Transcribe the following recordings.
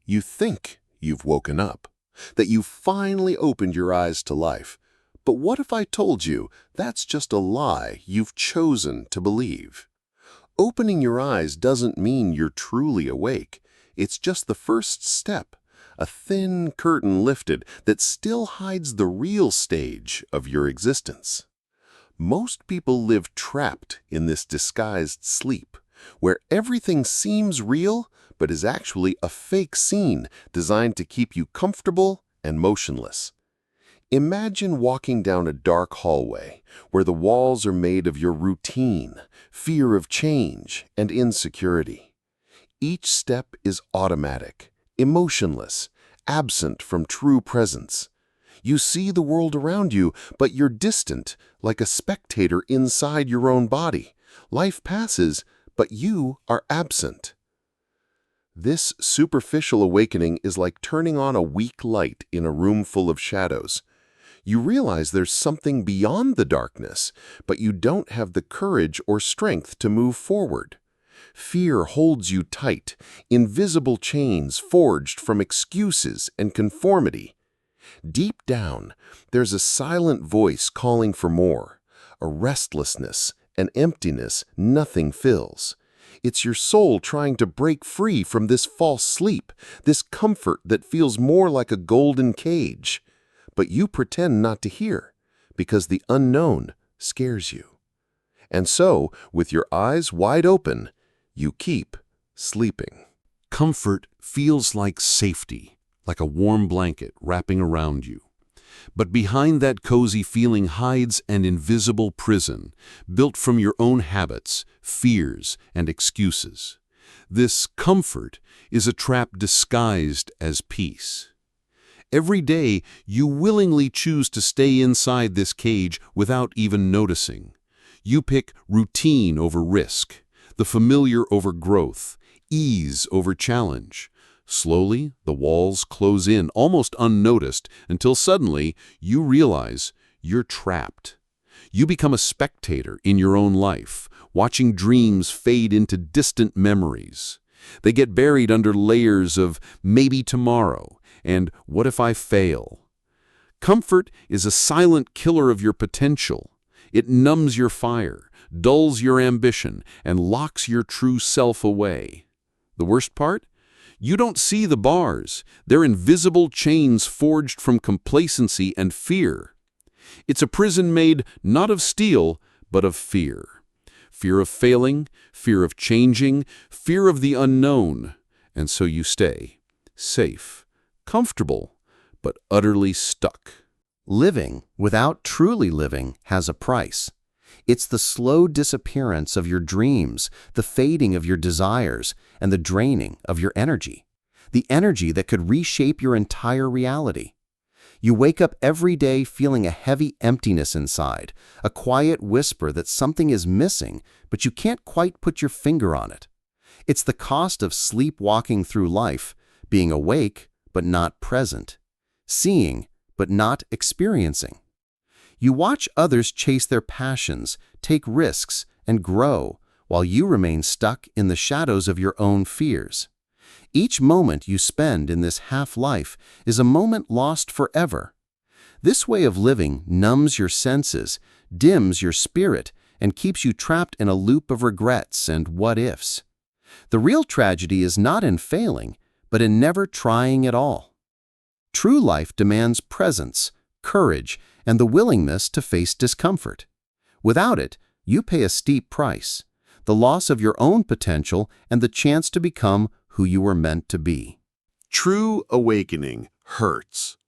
You think you've woken up, that you finally opened your eyes to life. But what if I told you that's just a lie you've chosen to believe? Opening your eyes doesn't mean you're truly awake. It's just the first step, a thin curtain lifted that still hides the real stage of your existence. Most people live trapped in this disguised sleep, where everything seems real but is actually a fake scene designed to keep you comfortable and motionless. Imagine walking down a dark hallway where the walls are made of your routine, fear of change, and insecurity. Each step is automatic, emotionless, absent from true presence. You see the world around you, but you're distant, like a spectator inside your own body. Life passes, but you are absent. This superficial awakening is like turning on a weak light in a room full of shadows. You realize there's something beyond the darkness, but you don't have the courage or strength to move forward. Fear holds you tight, invisible chains forged from excuses and conformity. Deep down, there's a silent voice calling for more, a restlessness, an emptiness nothing fills. It's your soul trying to break free from this false sleep, this comfort that feels more like a golden cage. But you pretend not to hear, because the unknown scares you. And so, with your eyes wide open, you keep sleeping. Comfort feels like safety, like a warm blanket wrapping around you. But behind that cozy feeling hides an invisible prison, built from your own habits, fears, and excuses. This comfort is a trap disguised as peace. Every day, you willingly choose to stay inside this cage without even noticing. You pick routine over risk, the familiar over growth, ease over challenge. Slowly, the walls close in, almost unnoticed, until suddenly you realize you're trapped. You become a spectator in your own life, watching dreams fade into distant memories. They get buried under layers of maybe tomorrow and what if I fail? Comfort is a silent killer of your potential. It numbs your fire, dulls your ambition, and locks your true self away. The worst part? You don't see the bars. They're invisible chains forged from complacency and fear. It's a prison made not of steel, but of fear. Fear of failing, fear of changing, fear of the unknown. And so you stay, safe, comfortable, but utterly stuck. Living without truly living has a price. It's the slow disappearance of your dreams, the fading of your desires, and the draining of your energy. The energy that could reshape your entire reality. You wake up every day feeling a heavy emptiness inside, a quiet whisper that something is missing, but you can't quite put your finger on it. It's the cost of sleepwalking through life, being awake but not present, seeing but not experiencing. You watch others chase their passions, take risks, and grow, while you remain stuck in the shadows of your own fears. Each moment you spend in this half-life is a moment lost forever. This way of living numbs your senses, dims your spirit, and keeps you trapped in a loop of regrets and what-ifs. The real tragedy is not in failing, but in never trying at all. True life demands presence, courage, and the willingness to face discomfort. Without it, you pay a steep price, the loss of your own potential and the chance to become who you were meant to be. True awakening hurts.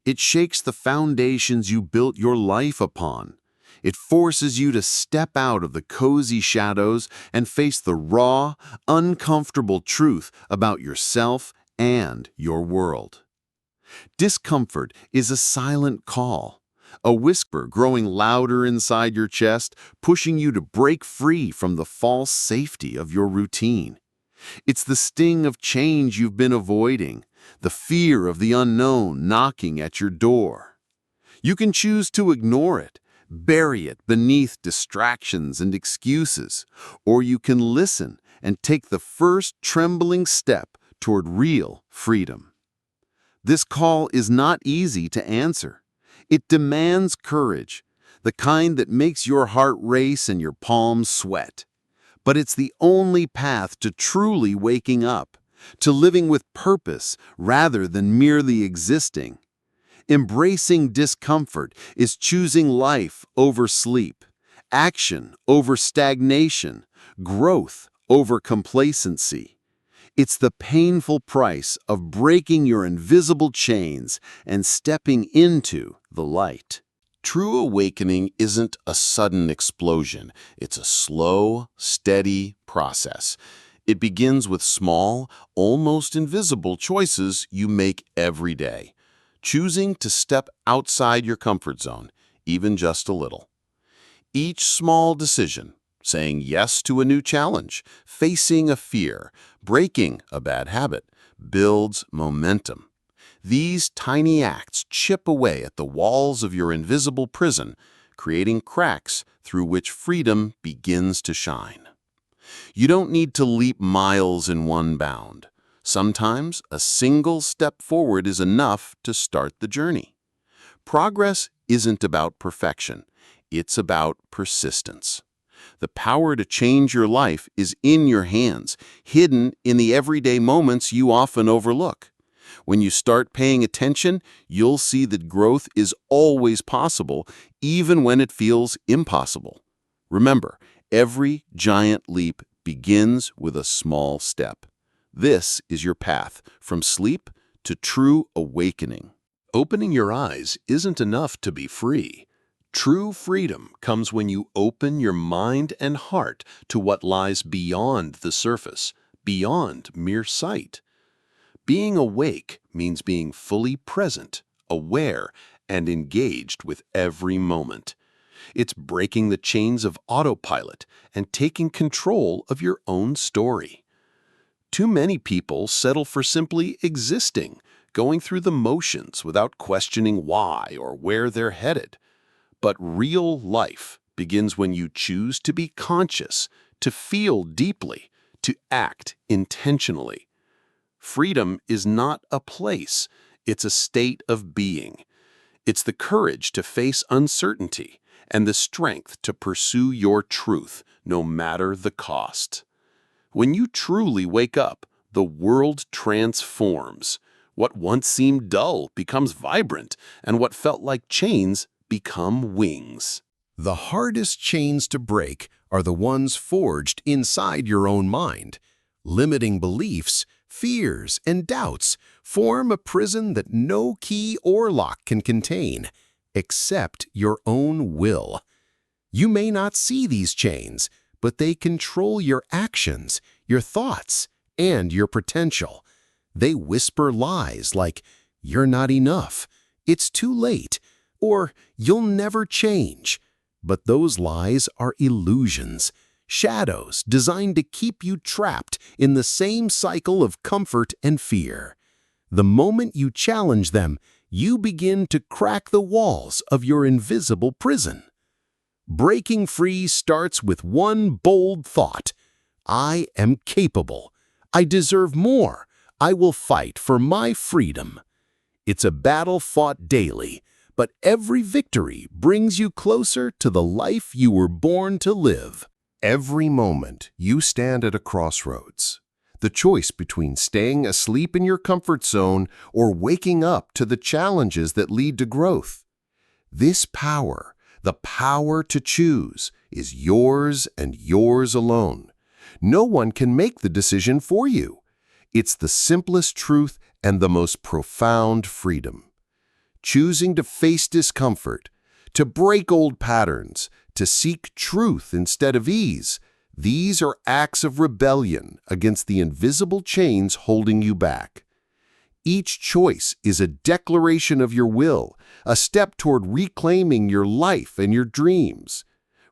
It shakes the foundations you built your life upon. It forces you to step out of the cozy shadows and face the raw, uncomfortable truth about yourself and your world. Discomfort is a silent call, a whisper growing louder inside your chest, pushing you to break free from the false safety of your routine. It's the sting of change you've been avoiding, the fear of the unknown knocking at your door. You can choose to ignore it, bury it beneath distractions and excuses, or you can listen and take the first trembling step toward real freedom. This call is not easy to answer. It demands courage, the kind that makes your heart race and your palms sweat. But it's the only path to truly waking up, to living with purpose rather than merely existing. Embracing discomfort is choosing life over sleep, action over stagnation, growth over complacency. It's the painful price of breaking your invisible chains and stepping into the light. True awakening isn't a sudden explosion. It's a slow, steady process. It begins with small, almost invisible choices you make every day. Choosing to step outside your comfort zone, even just a little. Each small decision, saying yes to a new challenge, facing a fear, breaking a bad habit, builds momentum. These tiny acts chip away at the walls of your invisible prison, creating cracks through which freedom begins to shine. You don't need to leap miles in one bound. Sometimes a single step forward is enough to start the journey. Progress isn't about perfection. It's about persistence. The power to change your life is in your hands, hidden in the everyday moments you often overlook. When you start paying attention, you'll see that growth is always possible, even when it feels impossible. Remember, every giant leap begins with a small step. This is your path from sleep to true awakening. Opening your eyes isn't enough to be free. True freedom comes when you open your mind and heart to what lies beyond the surface, beyond mere sight. Being awake means being fully present, aware, and engaged with every moment. It's breaking the chains of autopilot and taking control of your own story. Too many people settle for simply existing, going through the motions without questioning why or where they're headed. But real life begins when you choose to be conscious, to feel deeply, to act intentionally. Freedom is not a place, it's a state of being. It's the courage to face uncertainty and the strength to pursue your truth, no matter the cost. When you truly wake up, the world transforms. What once seemed dull becomes vibrant, and what felt like chains become wings. The hardest chains to break are the ones forged inside your own mind. Limiting beliefs, fears, and doubts form a prison that no key or lock can contain, except your own will. You may not see these chains, but they control your actions, your thoughts, and your potential. They whisper lies like, "You're not enough," "It's too late," or "You'll never change." But those lies are illusions, shadows designed to keep you trapped in the same cycle of comfort and fear. The moment you challenge them, you begin to crack the walls of your invisible prison. Breaking free starts with one bold thought: I am capable. I deserve more. I will fight for my freedom. It's a battle fought daily, but every victory brings you closer to the life you were born to live. Every moment, you stand at a crossroads. The choice between staying asleep in your comfort zone or waking up to the challenges that lead to growth. This power, the power to choose, is yours and yours alone. No one can make the decision for you. It's the simplest truth and the most profound freedom. Choosing to face discomfort, to break old patterns, to seek truth instead of ease, these are acts of rebellion against the invisible chains holding you back. Each choice is a declaration of your will, a step toward reclaiming your life and your dreams.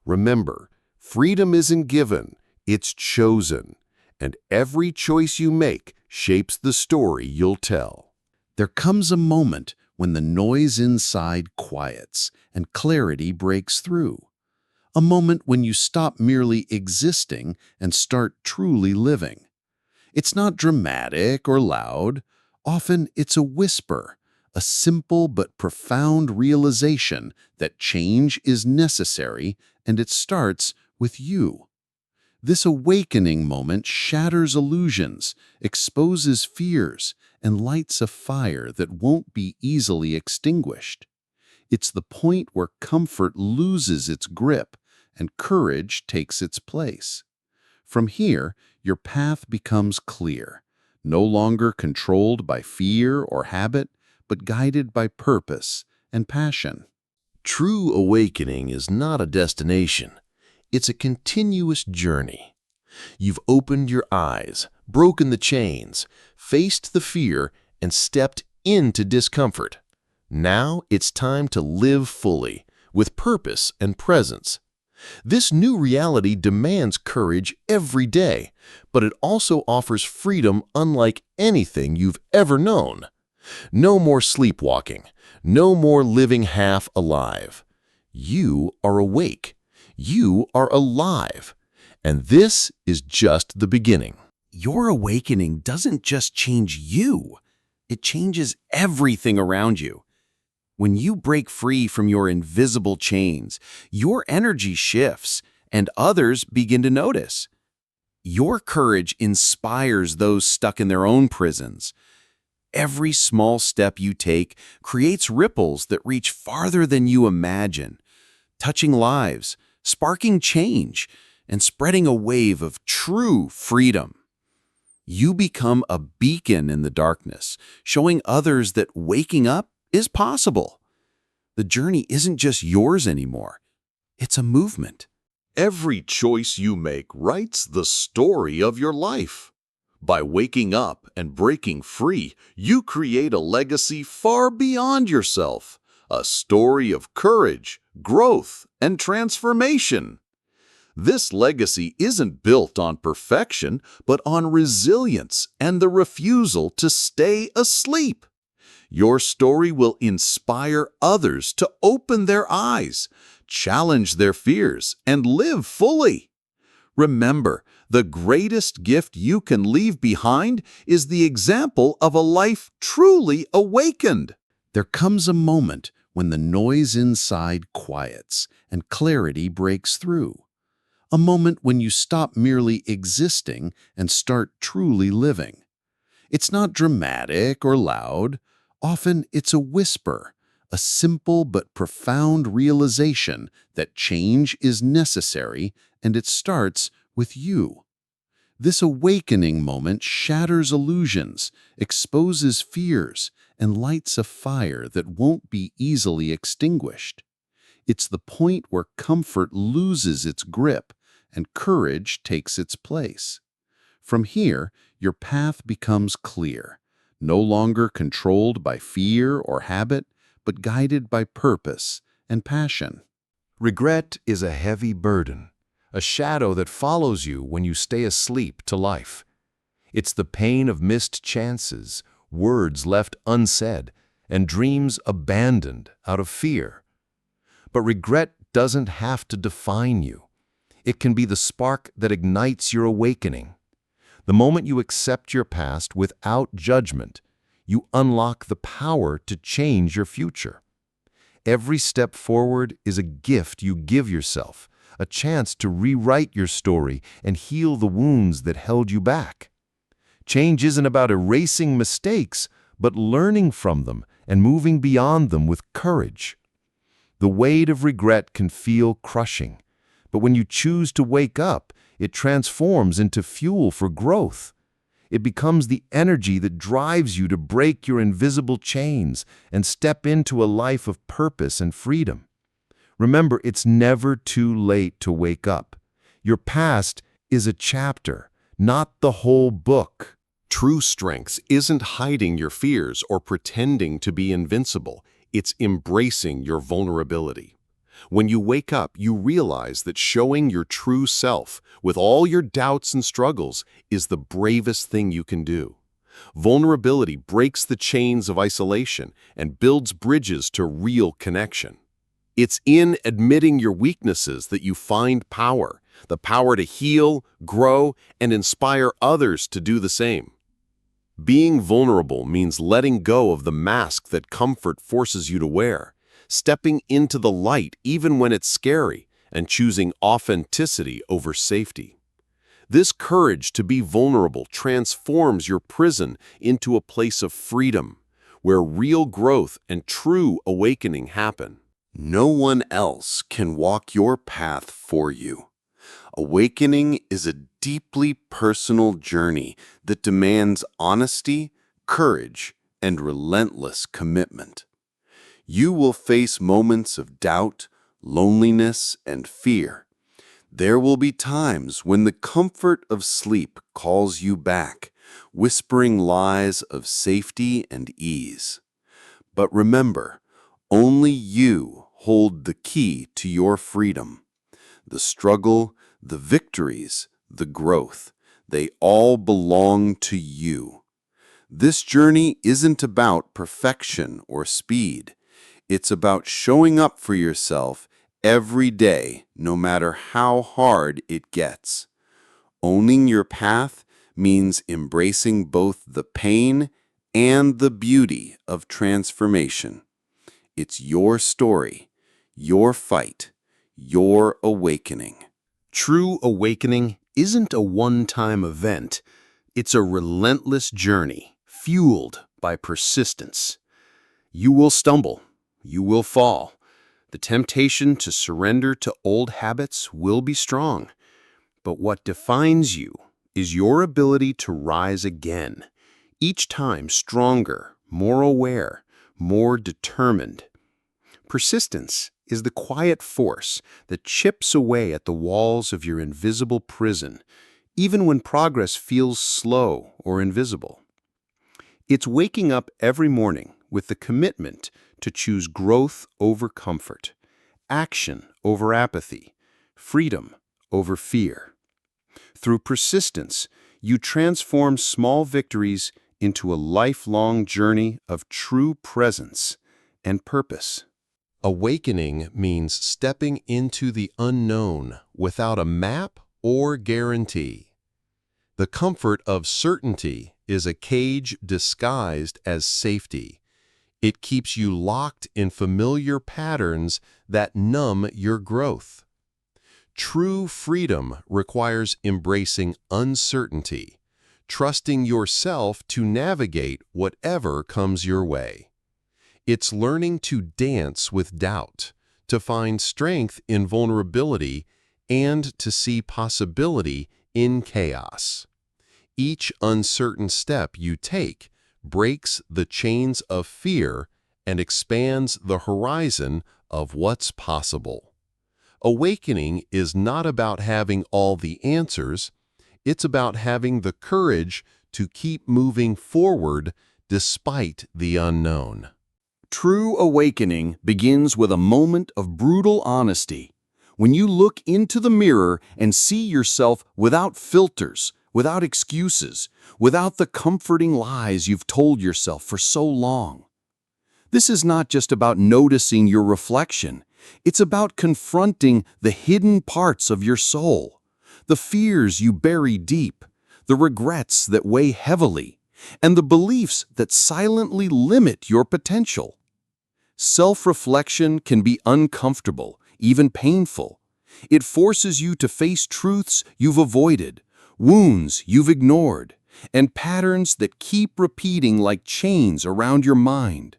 Remember, freedom isn't given, it's chosen, and every choice you make shapes the story you'll tell. There comes a moment when the noise inside quiets and clarity breaks through. A moment when you stop merely existing and start truly living. It's not dramatic or loud. Often it's a whisper, a simple but profound realization that change is necessary, and it starts with you. This awakening moment shatters illusions, exposes fears, and lights a fire that won't be easily extinguished. It's the point where comfort loses its grip and courage takes its place. From here, your path becomes clear, no longer controlled by fear or habit, but guided by purpose and passion. True awakening is not a destination. It's a continuous journey. You've opened your eyes, broken the chains, faced the fear, and stepped into discomfort. Now it's time to live fully, with purpose and presence. This new reality demands courage every day, but it also offers freedom unlike anything you've ever known. No more sleepwalking, no more living half alive. You are awake. You are alive. And this is just the beginning. Your awakening doesn't just change you, it changes everything around you. When you break free from your invisible chains, your energy shifts and others begin to notice. Your courage inspires those stuck in their own prisons. Every small step you take creates ripples that reach farther than you imagine, touching lives, sparking change, and spreading a wave of true freedom. You become a beacon in the darkness, showing others that waking up is possible. The journey isn't just yours anymore. It's a movement. Every choice you make writes the story of your life. By waking up and breaking free, you create a legacy far beyond yourself, a story of courage, growth, and transformation. This legacy isn't built on perfection, but on resilience and the refusal to stay asleep. Your story will inspire others to open their eyes, challenge their fears, and live fully. Remember, the greatest gift you can leave behind is the example of a life truly awakened. There comes a moment when the noise inside quiets and clarity breaks through. A moment when you stop merely existing and start truly living. It's not dramatic or loud. Often it's a whisper, a simple but profound realization that change is necessary, and it starts with you. This awakening moment shatters illusions, exposes fears, and lights a fire that won't be easily extinguished. It's the point where comfort loses its grip and courage takes its place. From here, your path becomes clear, no longer controlled by fear or habit, but guided by purpose and passion. Regret is a heavy burden, a shadow that follows you when you stay asleep to life. It's the pain of missed chances, words left unsaid, and dreams abandoned out of fear. But regret doesn't have to define you. It can be the spark that ignites your awakening. The moment you accept your past without judgment, you unlock the power to change your future. Every step forward is a gift you give yourself, a chance to rewrite your story and heal the wounds that held you back. Change isn't about erasing mistakes, but learning from them and moving beyond them with courage. The weight of regret can feel crushing, but when you choose to wake up, it transforms into fuel for growth. It becomes the energy that drives you to break your invisible chains and step into a life of purpose and freedom. Remember, it's never too late to wake up. Your past is a chapter, not the whole book. True strength isn't hiding your fears or pretending to be invincible. It's embracing your vulnerability. When you wake up, you realize that showing your true self, with all your doubts and struggles, is the bravest thing you can do. Vulnerability breaks the chains of isolation and builds bridges to real connection. It's in admitting your weaknesses that you find power, the power to heal, grow, and inspire others to do the same. Being vulnerable means letting go of the mask that comfort forces you to wear, stepping into the light even when it's scary, and choosing authenticity over safety. This courage to be vulnerable transforms your prison into a place of freedom, where real growth and true awakening happen. No one else can walk your path for you. Awakening is a deeply personal journey that demands honesty, courage, and relentless commitment. You will face moments of doubt, loneliness, and fear. There will be times when the comfort of sleep calls you back, whispering lies of safety and ease. But remember, only you hold the key to your freedom. The struggle, the victories, the growth, they all belong to you. This journey isn't about perfection or speed. It's about showing up for yourself every day, no matter how hard it gets. Owning your path means embracing both the pain and the beauty of transformation. It's your story, your fight, your awakening. True awakening isn't a one-time event. It's a relentless journey, fueled by persistence. You will stumble. You will fall. The temptation to surrender to old habits will be strong. But what defines you is your ability to rise again, each time stronger, more aware, more determined. Persistence is the quiet force that chips away at the walls of your invisible prison, even when progress feels slow or invisible. It's waking up every morning with the commitment to choose growth over comfort, action over apathy, freedom over fear. Through persistence, you transform small victories into a lifelong journey of true presence and purpose. Awakening means stepping into the unknown without a map or guarantee. The comfort of certainty is a cage disguised as safety. It keeps you locked in familiar patterns that numb your growth. True freedom requires embracing uncertainty, trusting yourself to navigate whatever comes your way. It's learning to dance with doubt, to find strength in vulnerability, and to see possibility in chaos. Each uncertain step you take breaks the chains of fear and expands the horizon of what's possible. Awakening is not about having all the answers, it's about having the courage to keep moving forward despite the unknown. True awakening begins with a moment of brutal honesty. When you look into the mirror and see yourself without filters, without excuses, without the comforting lies you've told yourself for so long. This is not just about noticing your reflection. It's about confronting the hidden parts of your soul, the fears you bury deep, the regrets that weigh heavily, and the beliefs that silently limit your potential. Self-reflection can be uncomfortable, even painful. It forces you to face truths you've avoided, wounds you've ignored, and patterns that keep repeating like chains around your mind.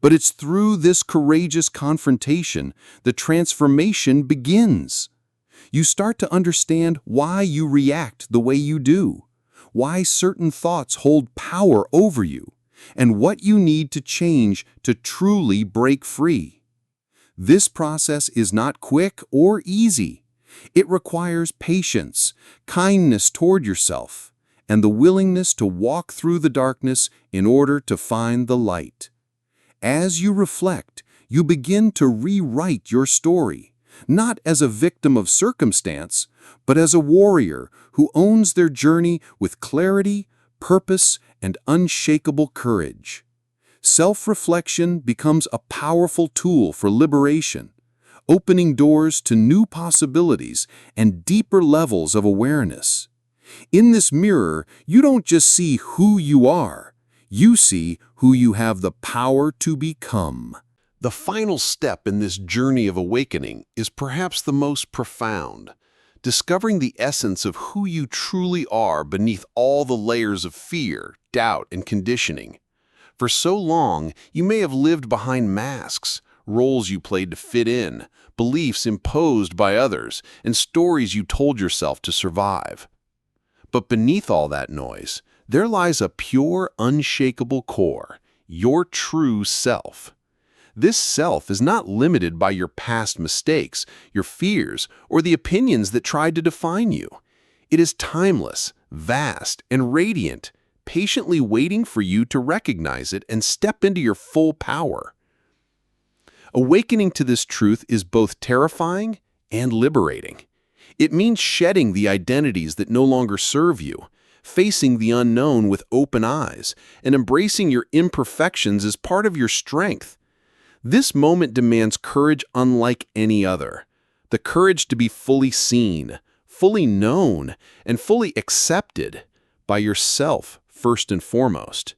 But it's through this courageous confrontation the transformation begins. You start to understand why you react the way you do, why certain thoughts hold power over you, and what you need to change to truly break free. This process is not quick or easy. It requires patience, kindness toward yourself, and the willingness to walk through the darkness in order to find the light. As you reflect, you begin to rewrite your story, not as a victim of circumstance, but as a warrior who owns their journey with clarity, purpose, and unshakable courage. Self-reflection becomes a powerful tool for liberation. opening doors to new possibilities and deeper levels of awareness. In this mirror, you don't just see who you are, you see who you have the power to become. The final step in this journey of awakening is perhaps the most profound, discovering the essence of who you truly are beneath all the layers of fear, doubt, and conditioning. For so long, you may have lived behind masks, roles you played to fit in, beliefs imposed by others, and stories you told yourself to survive. But beneath all that noise, there lies a pure, unshakable core, your true self. This self is not limited by your past mistakes, your fears, or the opinions that tried to define you. It is timeless, vast, and radiant, patiently waiting for you to recognize it and step into your full power. Awakening to this truth is both terrifying and liberating. It means shedding the identities that no longer serve you, facing the unknown with open eyes, and embracing your imperfections as part of your strength. This moment demands courage unlike any other. The courage to be fully seen, fully known, and fully accepted by yourself first and foremost.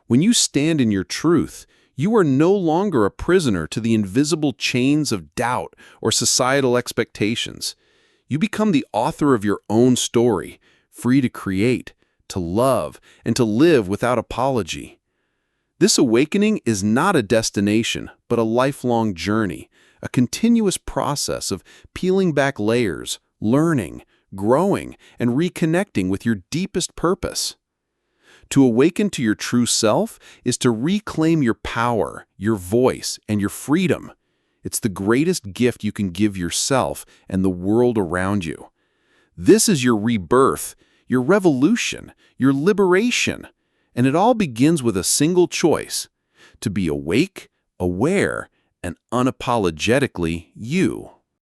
When you stand in your truth, you are no longer a prisoner to the invisible chains of doubt or societal expectations. You become the author of your own story, free to create, to love, and to live without apology. This awakening is not a destination, but a lifelong journey, a continuous process of peeling back layers, learning, growing, and reconnecting with your deepest purpose. To awaken to your true self is to reclaim your power, your voice, and your freedom. It's the greatest gift you can give yourself and the world around you. This is your rebirth, your revolution, your liberation, and it all begins with a single choice: to be awake, aware, and unapologetically you.